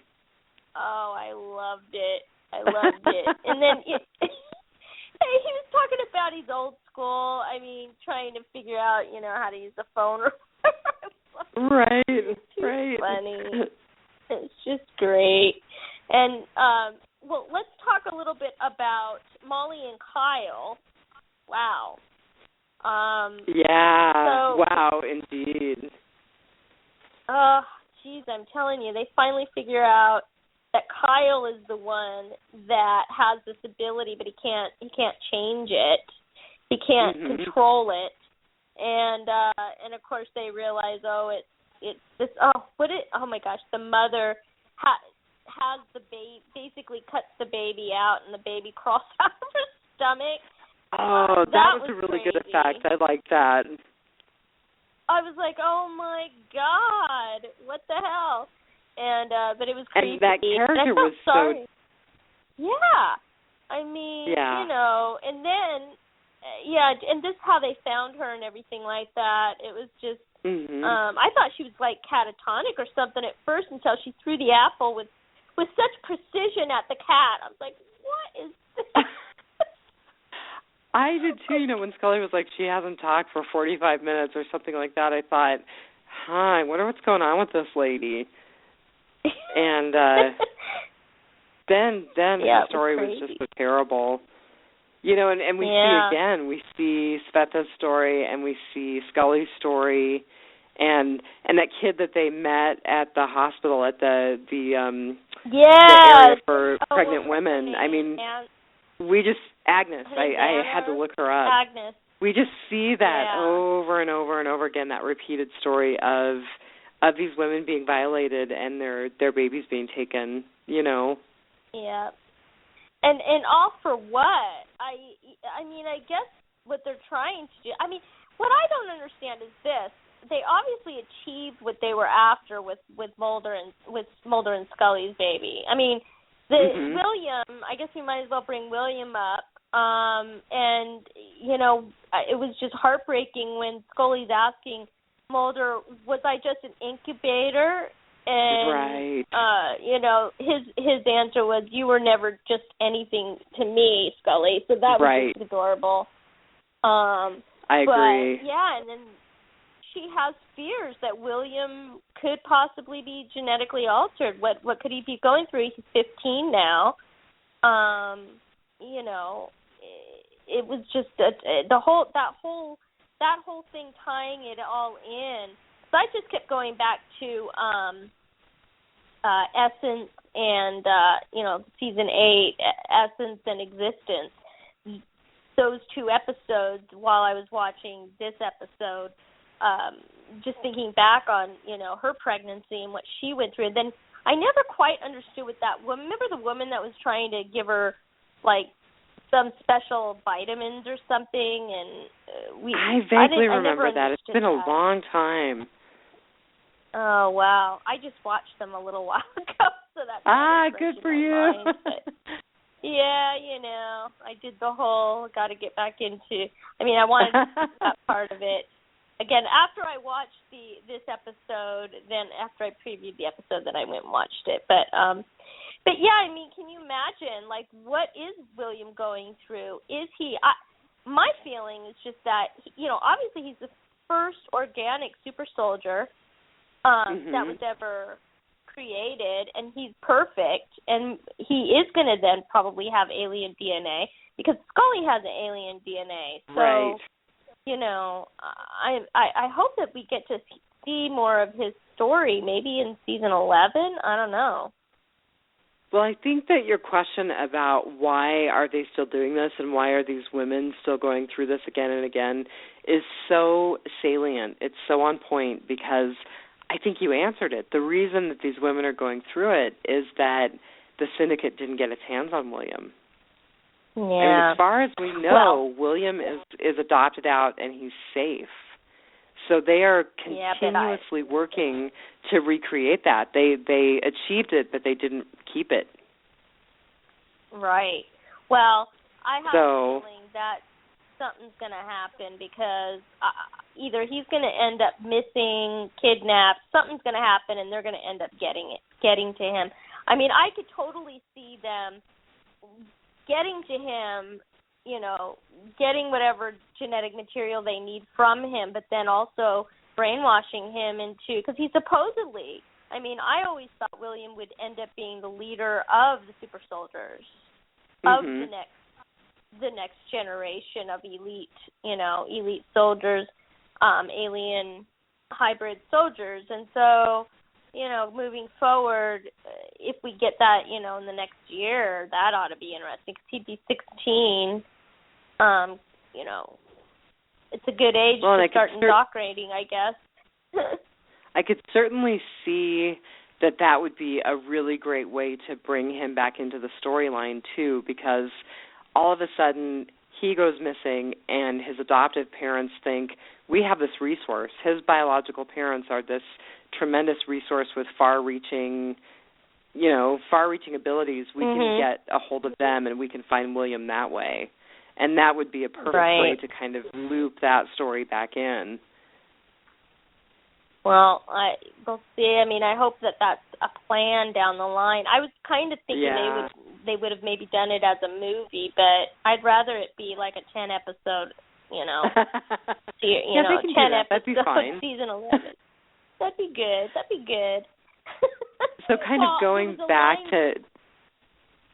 Oh, I loved it. And then he was talking about he's old school. I mean, trying to figure out, you know, how to use the phone. Right. Funny. It's just great. And, well, let's talk a little bit about Molly and Kyle. Wow. Wow, indeed. Geez, I'm telling you, they finally figure out that Kyle is the one that has this ability, but he can't change it. He can't control it. And of course they realize, it's this. Oh my gosh, the mother has the baby, basically cuts the baby out, and the baby crawls out of her stomach. Oh, that was a really crazy. good effect. I like that. I was like, oh my God, what the hell? And but it was creepy. And that character was sorry. Yeah, I mean, you know, and then and this is how they found her and everything like that. It was just, I thought she was like catatonic or something at first until she threw the apple with such precision at the cat. I was like, what is this? I did too, you know, when Scully was like, she hasn't talked for 45 minutes or something like that, I thought, I wonder what's going on with this lady. And then the story was just so terrible. You know, and we see Sveta's story, and we see Scully's story, and that kid that they met at the hospital at the area for pregnant women. I mean, we just, Agnes, I had to look her up. Agnes. We just see that over and over and over again, that repeated story of these women being violated and their babies being taken, you know. Yeah. And all for what? I mean, I guess what they're trying to do. I mean, what I don't understand is this: they obviously achieved what they were after with Mulder and Scully's baby. I mean, William. I guess we might as well bring William up. And you know, it was just heartbreaking when Scully's asking Mulder, "Was I just an incubator?" And you know, his answer was, "You were never just anything to me, Scully." So that was just adorable. I agree. But, yeah, and then she has fears that William could possibly be genetically altered. What could he be going through? He's 15 now. You know, it was just that whole thing, tying it all in. So I just kept going back to Essence and you know, season 8, Essence and Existence. Those 2 episodes while I was watching this episode, just thinking back on, you know, her pregnancy and what she went through. And then I never quite understood what that woman. Remember the woman that was trying to give her like some special vitamins or something? And I vaguely remember that. It's been a long time. Oh, wow. I just watched them a little while ago, So that's good for you. Yeah, I did the whole got to get back into. I mean, I wanted that part of it. Again, after I watched this episode, then after I previewed the episode, then I went and watched it. But yeah, I mean, can you imagine, like, what is William going through? Is he? My feeling is just that, obviously he's the first organic super soldier that was ever created, and he's perfect, and he is going to then probably have alien DNA because Scully has an alien DNA. So, right. I hope that we get to see more of his story, maybe in season 11. I don't know. Well, I think that your question about why are they still doing this and why are these women still going through this again and again is so salient. It's so on point because I think you answered it. The reason that these women are going through it is that the syndicate didn't get its hands on William. Yeah. And as far as we know, William is adopted out and he's safe. So they are continuously working to recreate that. They achieved it, but they didn't keep it. Right. Well, I have a feeling that something's going to happen because either he's going to end up missing, kidnapped, something's going to happen, and they're going to end up getting to him. I mean, I could totally see them getting to him, getting whatever genetic material they need from him, but then also brainwashing him into, because he supposedly, I mean, I always thought William would end up being the leader of the super soldiers, of the next generation of elite soldiers, alien hybrid soldiers. And so, moving forward, if we get that, in the next year, that ought to be interesting because he'd be 16. It's a good age to start indoctrinating, I guess. I could certainly see that would be a really great way to bring him back into the storyline, too, because all of a sudden he goes missing and his adoptive parents think, we have this resource. His biological parents are this tremendous resource with far-reaching abilities. We can get a hold of them and we can find William that way. And that would be a perfect way to kind of loop that story back in. Well, we'll see. I mean, I hope that that's a plan down the line. I was kind of thinking they would have maybe done it as a movie, but I'd rather it be like a 10-episode, 10 episode season 11. That'd be good. So kind of going back to...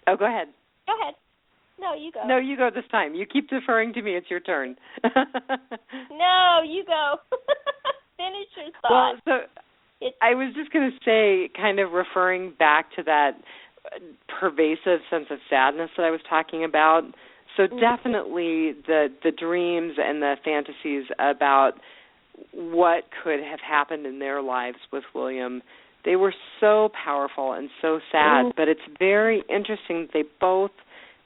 Oh, go ahead. Go ahead. No, you go. No, you go this time. You keep deferring to me. It's your turn. No, you go. Finish your thought. Well, so I was just going to say, kind of referring back to that pervasive sense of sadness that I was talking about. So definitely the dreams and the fantasies about what could have happened in their lives with William, they were so powerful and so sad. But it's very interesting that they both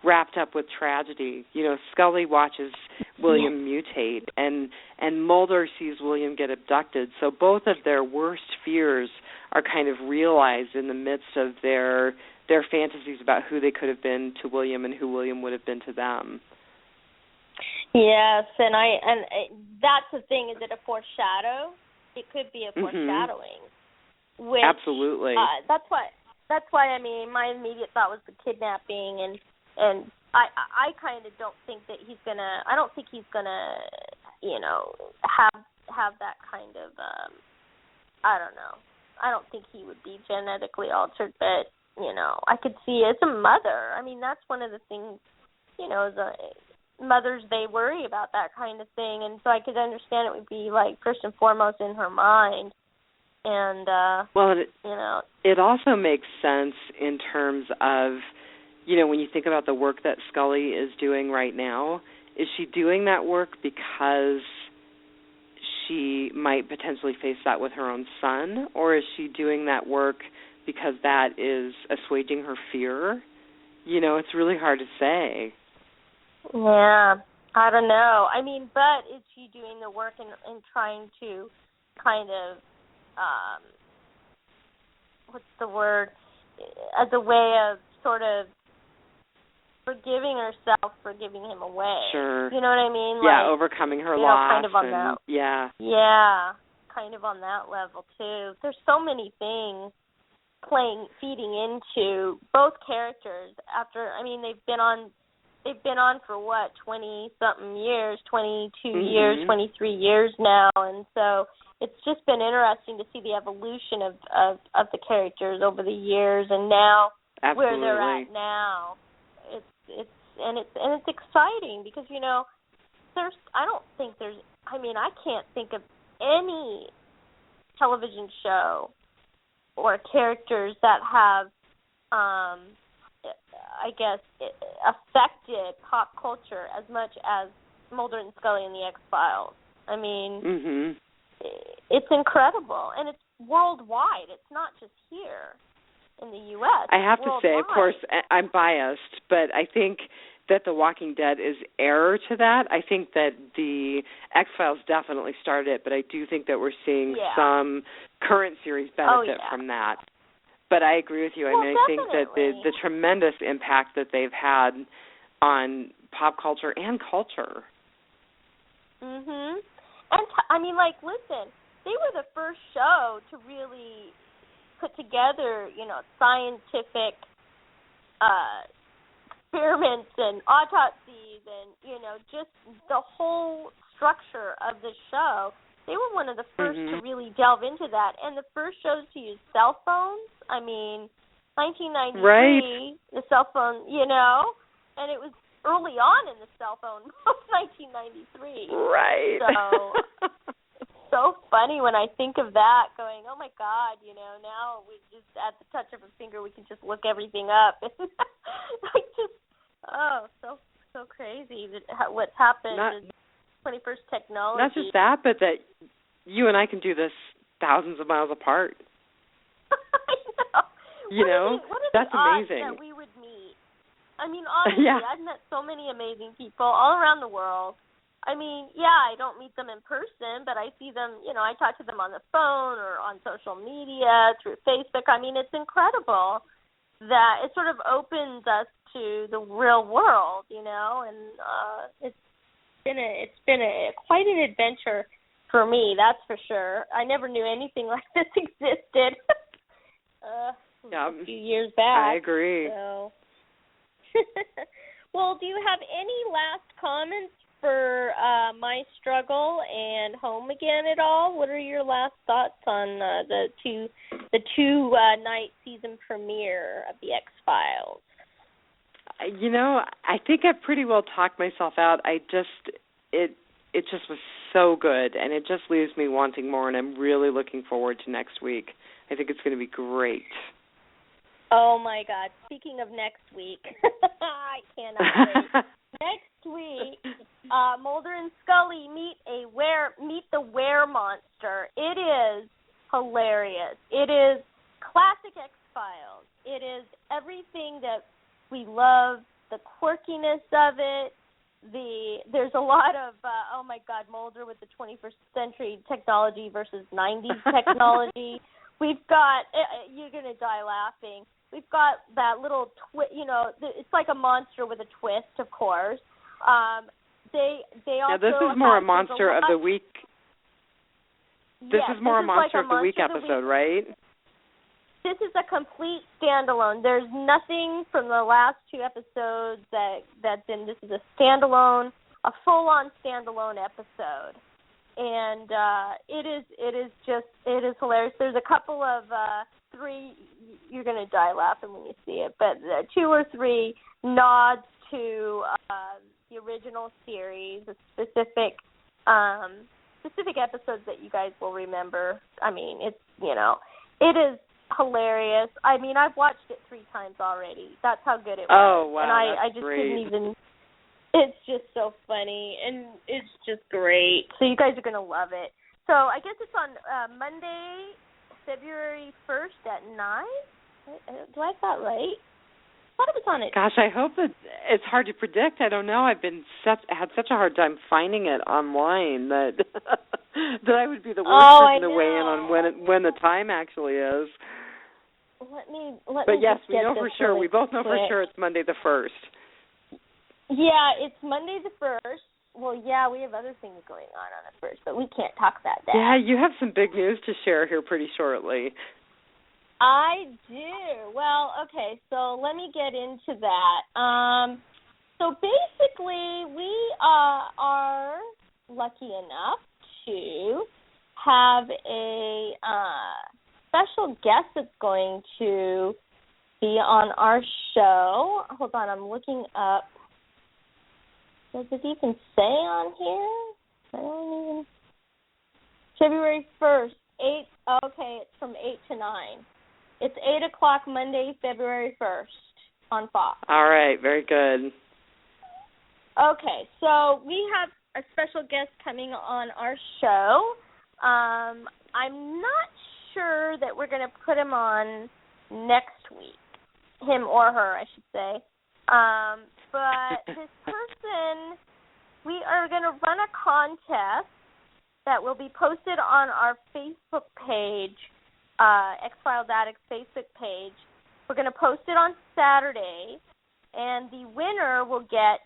wrapped up with tragedy. Scully watches William mutate, and Mulder sees William get abducted. So both of their worst fears are kind of realized in the midst of their fantasies about who they could have been to William and who William would have been to them. Yes, and that's the thing. Is it a foreshadow? It could be a foreshadowing. Which, absolutely. That's why. I mean, my immediate thought was the kidnapping, and I kind of don't think that he's gonna. I don't think he's gonna, have that kind of. I don't know. I don't think he would be genetically altered, but I could see as a mother. I mean, that's one of the things. As a mothers, they worry about that kind of thing, and so I could understand it would be like first and foremost in her mind. And it also makes sense in terms of, when you think about the work that Scully is doing right now, is she doing that work because she might potentially face that with her own son, or is she doing that work because that is assuaging her fear? It's really hard to say. Yeah, I don't know. I mean, but is she doing the work and trying to kind of, what's the word? as a way of sort of forgiving herself for giving him away. Sure. You know what I mean? Yeah, like, overcoming her loss. Kind of on that. Yeah. Yeah, kind of on that level too. There's so many things feeding into both characters. After, I mean, they've been on for what, 20-something years, 22 years, 23 years now, and so it's just been interesting to see the evolution of the characters over the years, and now where they're at now. It's exciting because, you know, I can't think of any television show or characters that have, I guess, affected pop culture as much as Mulder and Scully in the X-Files. I mean, it's incredible, and it's worldwide. It's not just here in the U.S. I have to say, of course, I'm biased, but I think that The Walking Dead is heir to that. I think that the X-Files definitely started it, but I do think that we're seeing some current series benefit from that. But I agree with you. I mean, I think that the tremendous impact that they've had on pop culture and culture. And I mean, like, listen, they were the first show to really put together, you know, scientific experiments and autopsies and, you know, just the whole structure of the show. They were one of the first to really delve into that, and the first shows to use cell phones. I mean, 1993, the cell phone, you know, and it was early on in the cell phone, 1993. Right. So it's so funny when I think of that, going, oh my God, you know, now we just at the touch of a finger we can just look everything up. So crazy that what's happened in 21st technology. Not just that, but that you and I can do this thousands of miles apart. I know. You know, that's amazing. That we would meet. I mean, honestly, I've met so many amazing people all around the world. I mean, I don't meet them in person, but I see them, you know, I talk to them on the phone or on social media, through Facebook. I mean, it's incredible that it sort of opens us to the real world, you know, and it's been quite an adventure for me, that's for sure. I never knew anything like this existed. A few years back. I agree. So. Well, do you have any last comments for My Struggle and Home Again at all? What are your last thoughts on the two night season premiere of the X-Files? You know, I think I've pretty well talked myself out. It just was so good, and it just leaves me wanting more, and I'm really looking forward to next week. I think it's going to be great. Oh, my God. Speaking of next week, I cannot wait. Next week, Mulder and Scully meet the were-monster. It is hilarious. It is classic X-Files. It is everything that we love, the quirkiness of it. There's a lot of, oh, my God, Mulder with the 21st century technology versus 90s technology. We've got, you're going to die laughing. We've got that little twist, you know, it's like a monster with a twist, of course. They also. Now, this is more a monster of the week. This is more a monster of the week episode, right? This is a complete standalone. There's nothing from the last two episodes that's in. This is a standalone, a full-on standalone episode. And it is hilarious. There's a couple of three, you're going to die laughing when you see it, but 2 or 3 nods to the original series, the specific episodes that you guys will remember. I mean, it's, you know, it is hilarious. I mean, I've watched it 3 times already. That's how good it was. Oh, wow, and I just great. couldn't even. It's just so funny, and it's just great. So you guys are going to love it. So I guess it's on Monday, February 1st at 9? Do I have that right? I thought it was on it. Gosh, I hope it's hard to predict. I don't know. I've had such a hard time finding it online that that I would be the worst person to weigh in on when the time actually is. Let me But yes, we know for sure. Really we both know quick. for sure it's Monday the 1st. Yeah, it's Monday the 1st. Well, yeah, we have other things going on the 1st, but we can't talk that day. Yeah, you have some big news to share here pretty shortly. I do. Well, okay, so let me get into that. So basically, we are lucky enough to have a special guest that's going to be on our show. Hold on, I'm looking up. Does it even say on here? I don't even. February 1st, 8. Okay, it's from 8 to 9. It's 8 o'clock Monday, February 1st on Fox. All right, very good. Okay, so we have a special guest coming on our show. I'm not sure that we're going to put him on next week, him or her, I should say. But this person, we are going to run a contest that will be posted on our Facebook page, X-Files Addicts Facebook page. We're going to post it on Saturday, and the winner will get,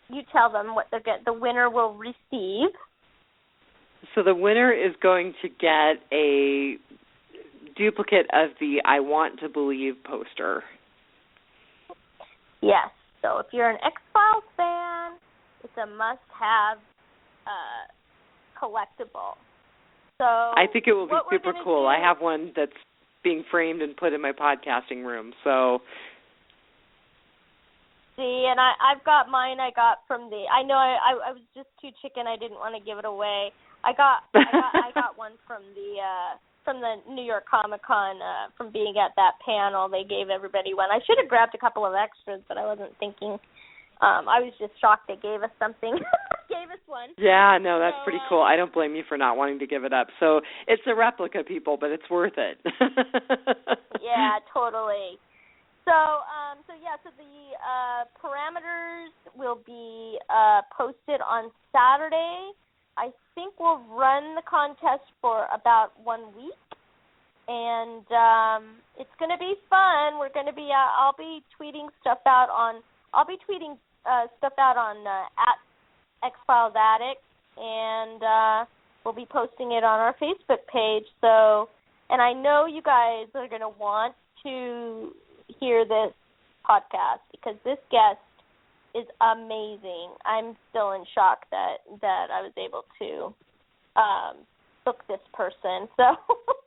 you tell them what the winner will receive. So the winner is going to get a duplicate of the I Want to Believe poster. Yes. So if you're an X-Files fan, it's a must-have collectible. So I think it will be super cool. I have one that's being framed and put in my podcasting room. So see, and I've got mine. I got from the. I know I was just too chicken. I didn't want to give it away. I got one from the New York Comic-Con from being at that panel. They gave everybody one. I should have grabbed a couple of extras, but I wasn't thinking. I was just shocked they gave us something. Gave us one. Yeah, no, that's pretty cool. I don't blame you for not wanting to give it up. So it's a replica, people, but it's worth it. Yeah, totally. So the parameters will be posted on Saturday. I think we'll run the contest for about 1 week, and it's going to be fun. We're going to be. I'll be tweeting stuff out on. At XFiles Addicts, and we'll be posting it on our Facebook page. So, and I know you guys are going to want to hear this podcast because this guest is amazing. I'm still in shock that I was able to book this person. So.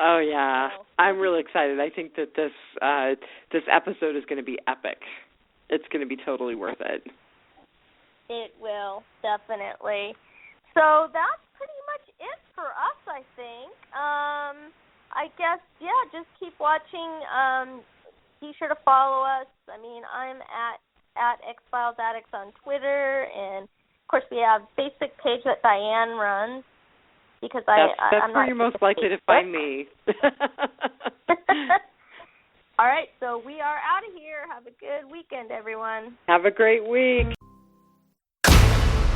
Oh yeah, I'm really excited. I think that this episode is going to be epic. It's going to be totally worth it. It will, definitely. So that's pretty much it for us, I think. I guess, yeah, just keep watching. Be sure to follow us. I mean, I'm at XFiles Addicts on Twitter, and, of course, we have a Facebook page that Dianne runs. Because that's where you're most likely to find me. All right, so we are out of here. Have a good weekend, everyone. Have a great week.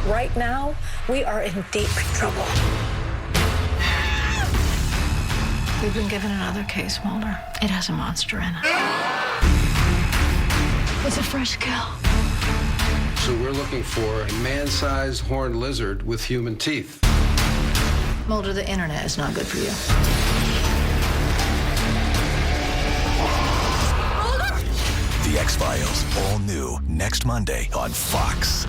Right now, we are in deep trouble. We've been given another case, Mulder. It has a monster in it. It's a fresh kill. So we're looking for a man-sized horned lizard with human teeth. Mulder, the internet is not good for you. The X-Files, all new, next Monday on Fox.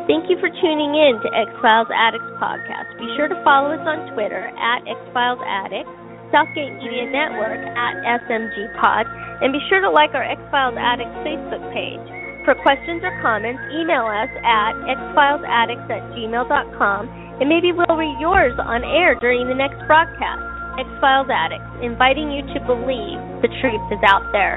Thank you for tuning in to X-Files Addicts Podcast. Be sure to follow us on Twitter at X-Files Addicts, Southgate Media Network at SMG Pod, and be sure to like our X-Files Addicts Facebook page. For questions or comments, email us at xfilesaddicts@gmail.com, and maybe we'll read yours on air during the next broadcast. X-Files Addicts, inviting you to believe the truth is out there.